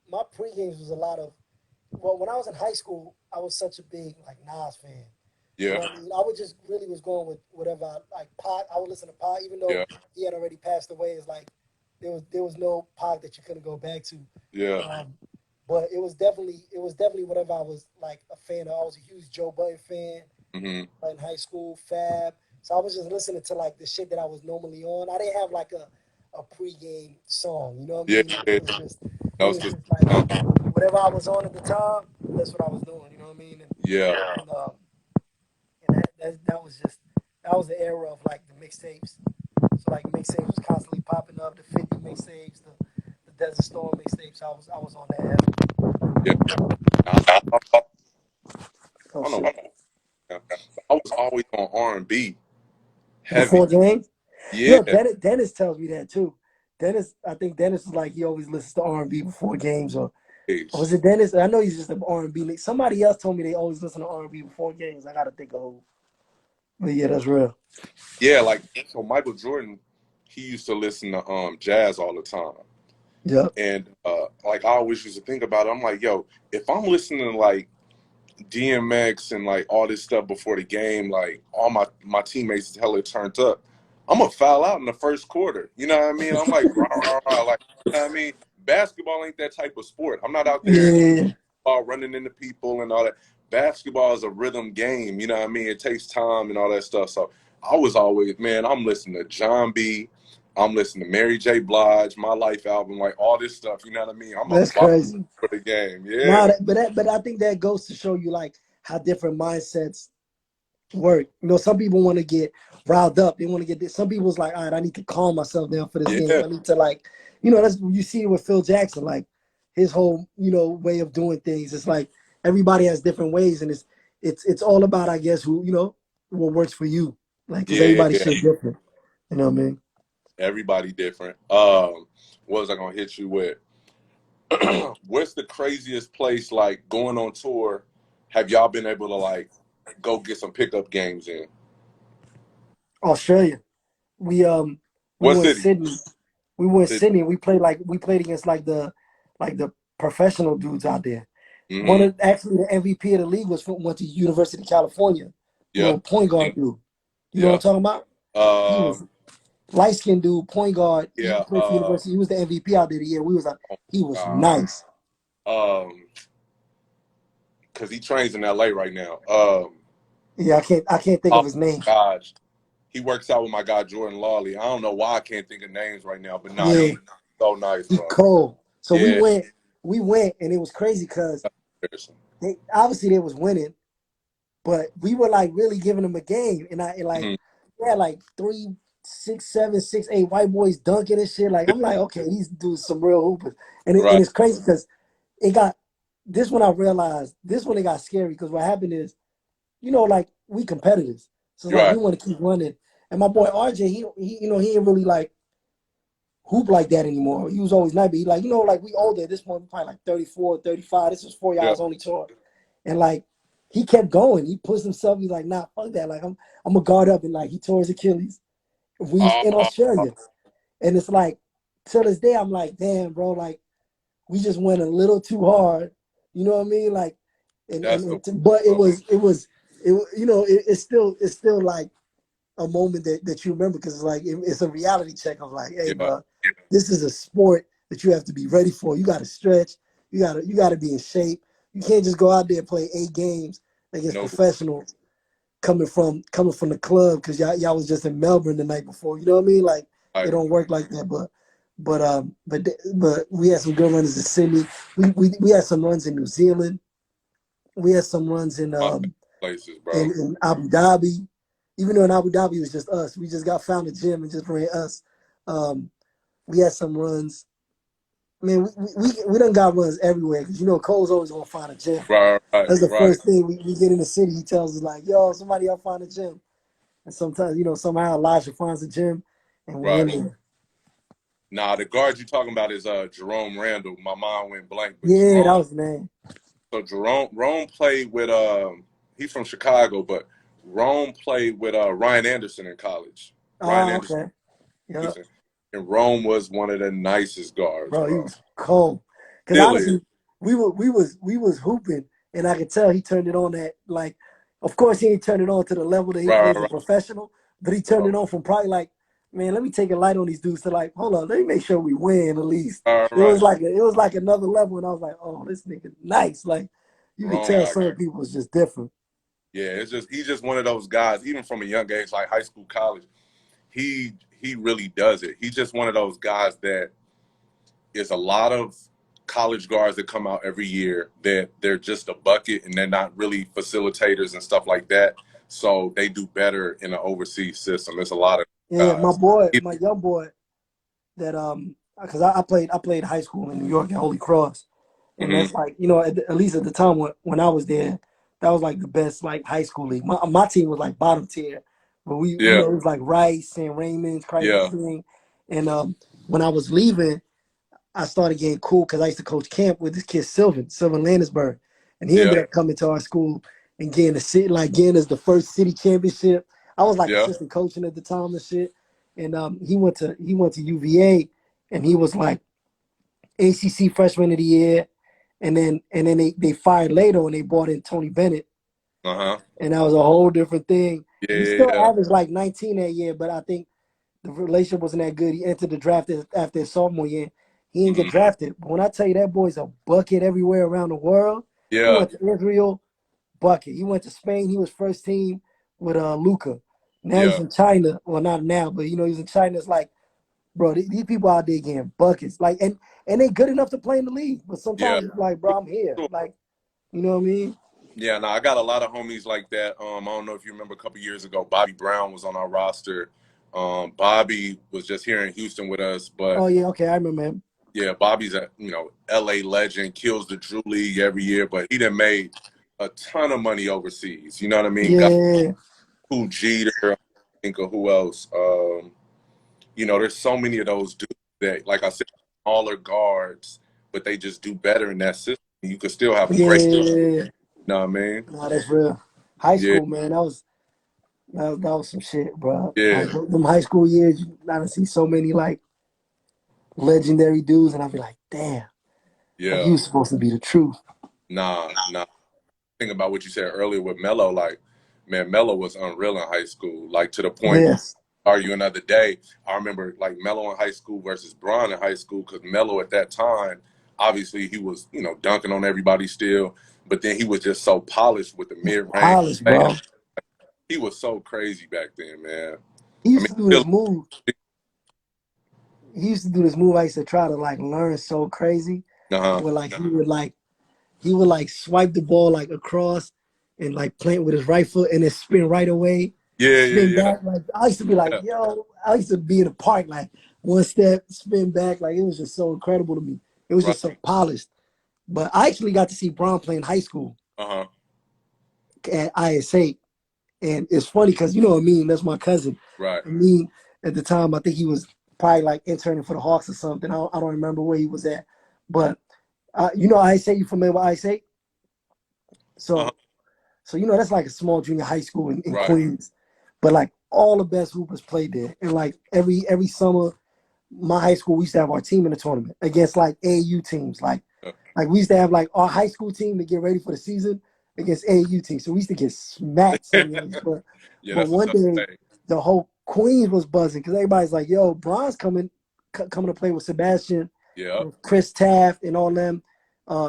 my pre games was a lot of, well, when I was in high school, I was such a big like Nas fan. You know Yeah, what I mean? I would just really was going with whatever like Pac. I would listen to Pac, even though yeah, he had already passed away. It's like there was no Pac that you couldn't go back to. yeah. Um, but it was definitely whatever I was like a fan of. I was a huge Joe Budden fan Hmm. in high school, Fab. So I was just listening to like the shit that I was normally on. I didn't have like a pregame song. You know what I Yeah, mean? Like yeah. it No was specific just like number. whatever I was on at the time. That's what I was doing. You know what I mean? Yeah, And that was the era of like the mixtapes. So like mixtapes was constantly popping up. The 50 mixtapes, the Desert Storm mixtapes. I was on that. yeah. I, I Oh don't know. shit! I was always on R&B heavy. Before games, Yeah, yo, Dennis tells me that too. I think Dennis is like he always listens to R&B before games, or age. was it Dennis? I know he's just an R&B. Somebody else told me they always listen to R&B before games. I gotta think of who. But yeah, that's real. Yeah, like so Michael Jordan, he used to listen to jazz all the time. Yep. And like I always used to think about it. I'm like, yo, if I'm listening to like DMX and like all this stuff before the game, like all my teammates hella turned up, I'm gonna foul out in the first quarter. You know what I mean? I'm like, rah, rah, rah, like you know what I mean? Basketball ain't that type of sport. I'm not out there Yeah. running into people and all that. Basketball is a rhythm game. You know what I mean? It takes time and all that stuff. So I was always, man, I'm listening to John B. I'm listening to Mary J. Blige, my life album, like all this stuff. You know what I mean? I'm a That's vibe crazy. for the game. Nah, Yeah, but I think that goes to show you like how different mindsets work. You know, some people want to get riled up. They want to get this. Some people's like, all right, I need to calm myself down for this game. yeah, I need to like, that's you see it with Phil Jackson, like his whole way of doing things. It's like everybody has different ways, and it's all about I guess who what works for you. Like, because yeah, everybody's yeah. shit different. You know what I mean? Everybody different. What was I gonna hit you with? What's the craziest place like going on tour? Have y'all been able to like go get some pickup games in? Australia. We What were in city? Sydney. We were in City. Sydney. We played against like the professional dudes out there. One Mm-hmm. of actually the MVP of the league went to University of California. Yep. Little point guard dude. You know what Yep. I'm talking about? He was Um. light skinned dude, point guard. He Yeah. played for University. He was the MVP out there the year we was like. Oh He was my nice. God. Because he trains in LA right now. Yeah, I can't think Oh of his name. gosh, he works out with my guy Jordan Lawley. I don't know why I can't think of names right now, but nah, Yeah, he's so nice, he bro. cold. So we Yeah. went, we went, and it was crazy because they was winning. But we were like really giving them a game, and like Mhm. we had like 3, 6, 7, 6, 8 white boys dunking and shit. Like I'm like, okay, these dudes some real hoopers, and Right. it's crazy because it got this when I realized this when it got scary because what happened is like we competitors, so it's like we Right. want to keep running. And my boy RJ, he ain't really like hoop like that anymore. He was always nice, but he like like we older at this point, we probably like 34, 35. This was 4 Yeah. years only tour. And like he kept going. He pushed himself. He's like, nah, fuck that. Like I'm gonna guard up and like he tore his Achilles. We was in Oh, Australia. And it's like till this day, I'm like, damn, bro, like we just went a little too hard. You know what I mean? Like that's the but it bro. was it was it it's still like a moment that you remember because it's like it's a reality check of like, hey, Yeah. bro, this is a sport that you have to be ready for. You got to stretch. You got to be in shape. You can't just go out there and play 8 games against No. professionals coming from the club because y'all was just in Melbourne the night before. You know what I mean? Like it Right. don't work like that. But we had some good runs in Sydney. We had some runs in New Zealand. We had some runs in My favorite places, bro. in Abu Dhabi. even though in Abu Dhabi it was just us. We just got found a gym and just ran us. Um, we had some runs. Man, we done got runs everywhere because Cole's always gonna find a gym. Right, right, That's the right, first thing we get in the city. He tells us like, "Yo, somebody else find a gym." And sometimes somehow Elijah finds a gym, and we in right. there. Nah, the guard you talking about is Jerome Randall. My mind went blank, but Yeah, that Jerome. was the name. So Jerome Rome played with he's from Chicago, but Rome played with Ryan Anderson in college. Ryan Oh, Anderson, okay. Yep. and Rome was one of the nicest guards, Bro, he bro. was cold. Cause Still is. honestly, we was hooping, and I could tell he turned it on that like, of course he ain't turned it on to the level that he Right, plays right, a professional, but he turned right, it on from probably like, man, let me take a light on these dudes to like, hold on, let me make sure we win at least. right, It was right. like it was like another level, and I was like, oh, this nigga nice. Like you could Rome, tell some people was just different. yeah, it's just he's just one of those guys, even from a young age, like high school, college. He really does it. He's just one of those guys that is a lot of college guards that come out every year that they're just a bucket and they're not really facilitators and stuff like that. So they do better in an overseas system. There's a lot of Yeah, guys. my young boy that because I played high school in New York at Holy Cross, and Hmm. that's like at least at the time when I was there, that was like the best like high school league. My team was like bottom tier, but we Yeah, it was like Rice and Raymond's, Crisis yeah, King, and when I was leaving, I started getting cool because I used to coach camp with this kid Sylvan Landisberg, and he yeah, ended up coming to our school and getting getting us the first city championship. I was like yeah. assistant coaching at the time and shit, and he went to UVA, and he was like ACC freshman of the year, and then they fired Lato and they brought in Tony Bennett, Uh-huh. and that was a whole different thing. Yeah, He yeah, still yeah. averaged like 19 that year, but I think the relationship wasn't that good. He entered the draft after his sophomore year. He didn't get Hmm. drafted. But when I tell you that boy's a bucket everywhere around the world, he Yeah, went to Israel, bucket. He went to Spain. He was first team with Luca. Now he's yeah, in China. Well, not now, but he's in China. It's like, bro, these people out there getting buckets. Like, and they good enough to play in the league. But yeah. sometimes it's like, bro, I'm here. Like, you know what I mean? Yeah, no, I got a lot of homies like that. I don't know if you remember a couple years ago, Bobby Brown was on our roster. Bobby was just here in Houston with us, but Oh yeah, okay, I remember him. yeah, Bobby's a LA legend, kills the Drew League every year, but he done made a ton of money overseas. You know what I mean? Got Yeah, who Jeter, I think of who else. There's so many of those dudes that, like I said, smaller guards, but they just do better in that system. You could still have a great, yeah. you know what I mean? No, that's real. High Yeah, school, man, that was some shit, bro. yeah, Like them high school years, you gotta see so many like legendary dudes, and I'd be like, damn, like yeah. you was supposed to be the truth. Nah, nah. Think about what you said earlier with Melo. Like, man, Melo was unreal in high school. Like to the point we Yes, argue another day. I remember like Melo in high school versus Bron in high school because Melo at that time, obviously he was dunking on everybody still, but then he was just so polished with the mid range. polished, bro. He was so crazy back then, man. He I used mean, to do still, this move. He used to do this move. I used to try to like learn so crazy, uh-huh. where like he would like swipe the ball like across and like plant with his right foot and then spin right away, Yeah, spin yeah, back. Like I used to be like, yeah, yo, I used to be in the park like one step, spin back. Like it was just so incredible to me. It was right, just so polished. But I actually got to see Braun play in high school uh-huh, at ISA. And it's funny because you know what I mean, that's my cousin. right. I mean, at the time I think he was probably like interning for the Hawks or something. I don't remember where he was at. But ISA, you familiar with ISA? Uh-huh, So that's like a small junior high school in right. Queens, but like all the best hoopers played there. And like every summer, my high school we used to have our team in the tournament against like AAU teams. Like we used to have like our high school team to get ready for the season against AAU teams. So we used to get smacked some years. But Yeah, but that's a one tough day thing. the whole Queens was buzzing because everybody's like, "Yo, Bron's coming to play with Sebastian, Yeah, with Chris Taft, and all them.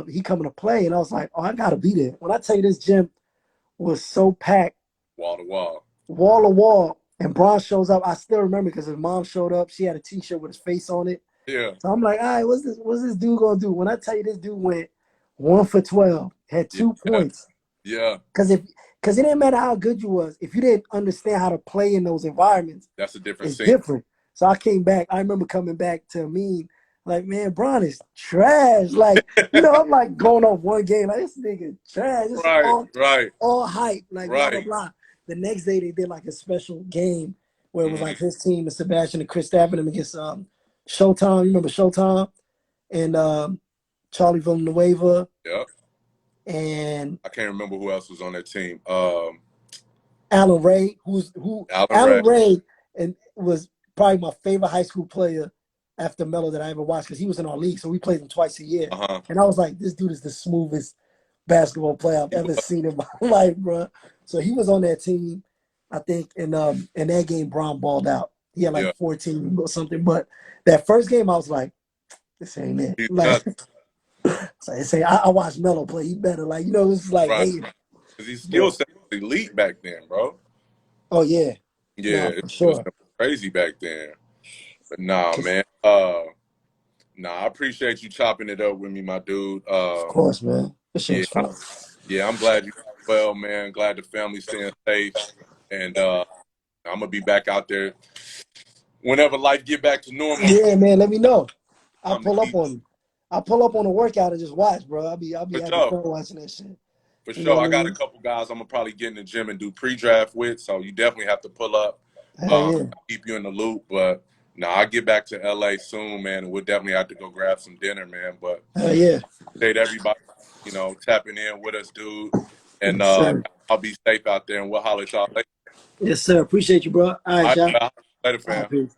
He coming to play." And I was like, "Oh, I gotta be there." When I tell you this gym was so packed, wall to wall. wall to wall. And Braun shows up. I still remember because his mom showed up. She had a T-shirt with his face on it. Yeah, So I'm like, all right, what's this dude gonna do? When I tell you this dude went 1 for 12, had yeah, 2 points. yeah, Because because it didn't matter how good you was. If you didn't understand how to play in those environments, That's a different it's scene. different. So I came back. I remember coming back to me like, man, Bron is trash. Like, I'm like going off one game like this nigga trash. It's Right, right, all hype, like blah blah right. blah. The next day they did like a special game where it was Hmm. like his team and Sebastian and Chris Stafford against Showtime. You remember Showtime and Charlie Villanueva Yep. and I can't remember who else was on that team. Alan Ray, Alan Ray. Alan Ray and was probably my favorite high school player after Melo that I ever watched because he was in our league, so we played him twice a year. Uh-huh. And I was like, this dude is the smoothest basketball player I've He ever was. seen in my life, bro. So he was on that team, I think, and in that game, Brown balled out. He had Yeah. like 14 or something. But that first game, I was like, this ain't it. He's Like, nuts. so I watched Melo play. He better. Like, it's like, Right. hey, Because his skill but set was elite back then, bro. oh yeah, Yeah, nah, it for was sure. crazy back then. But nah, Just, man. Nah, I appreciate you chopping it up with me, my dude. of course, man. This shit Yeah, was fun. yeah, I'm glad you well, man. Glad the family's staying safe. And I'm gonna be back out there whenever life get back to normal. Yeah, man. Let me know. I'll I'm the pull up heat on you. I'll pull up on a workout and just watch, bro. I'll be for having sure. fun watching that shit. For You know sure. what I I got a mean? couple guys I'm gonna probably get in the gym and do pre-draft with, so you definitely have to pull up. Hell yeah. Keep you in the loop. But nah, I'll get back to LA soon, man, and we'll definitely have to go grab some dinner, man. But Hell yeah. appreciate everybody, tapping in with us, dude. And Yes, sir. I'll be safe out there and we'll holler at y'all later. Yes, sir. Appreciate you, bro. All All right, right, y'all. later, All right, fam. peace.